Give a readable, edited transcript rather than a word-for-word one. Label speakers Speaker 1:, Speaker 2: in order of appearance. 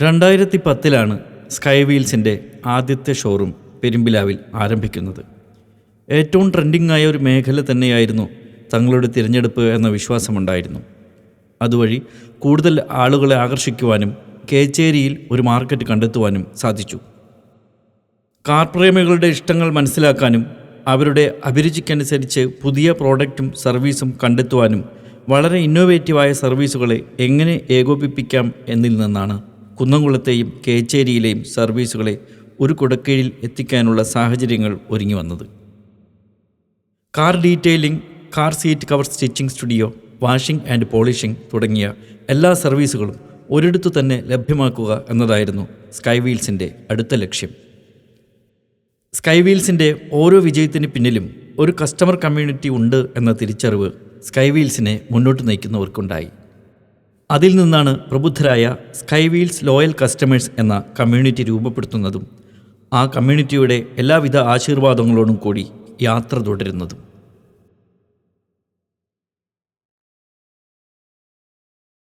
Speaker 1: 2010 sky വീൽസിൻ്റെ ആദ്യത്തെ showroom പെരുമ്പിലാവിൽ ആരംഭിക്കുന്നത്. ഏറ്റവും ട്രെൻഡിംഗ് ആയ ഒരു മേഖല തന്നെയായിരുന്നു തങ്ങളുടെ തിരഞ്ഞെടുപ്പ് എന്ന വിശ്വാസമുണ്ടായിരുന്നു. അതുവഴി കൂടുതൽ ആളുകളെ ആകർഷിക്കുവാനും കേച്ചേരിയിൽ ഒരു മാർക്കറ്റ് കണ്ടെത്തുവാനും സാധിച്ചു. കാർ പ്രേമികളുടെ ഇഷ്ടങ്ങൾ മനസ്സിലാക്കാനും അവരുടെ അഭിരുചിക്കനുസരിച്ച് പുതിയ പ്രോഡക്റ്റും സർവീസും കണ്ടെത്തുവാനും വളരെ ഇന്നോവേറ്റീവായ സർവീസുകളെ എങ്ങനെ ഏകോപിപ്പിക്കാം എന്നിൽ നിന്നാണ് കുന്നംകുളത്തെയും കേച്ചേരിയിലെയും സർവീസുകളെ ഒരു കുടക്കീഴിൽ എത്തിക്കാനുള്ള സാഹചര്യങ്ങൾ ഒരുങ്ങി വന്നത്. Car detailing, car seat cover stitching studio, washing and polishing തുടങ്ങിയ എല്ലാ സർവീസുകളും ഒരിടത്തു തന്നെ ലഭ്യമാക്കുക എന്നതായിരുന്നു സ്കൈ വീൽസിൻ്റെ അടുത്ത ലക്ഷ്യം. സ്കൈ വീൽസിൻ്റെ ഓരോ വിജയത്തിന് പിന്നിലും ഒരു കസ്റ്റമർ കമ്മ്യൂണിറ്റി ഉണ്ട് എന്ന തിരിച്ചറിവ് സ്കൈ വീൽസിനെ മുന്നോട്ട് നയിക്കുന്നവർക്കുണ്ടായി. അതിൽ നിന്നാണ് പ്രബുദ്ധരായ സ്കൈ വീൽസ് ലോയൽ കസ്റ്റമേഴ്സ് എന്ന കമ്മ്യൂണിറ്റി രൂപപ്പെടുത്തുന്നതും ആ കമ്മ്യൂണിറ്റിയുടെ എല്ലാവിധ ആശീർവാദങ്ങളോടും കൂടി യാത്ര തുടരുന്നതും.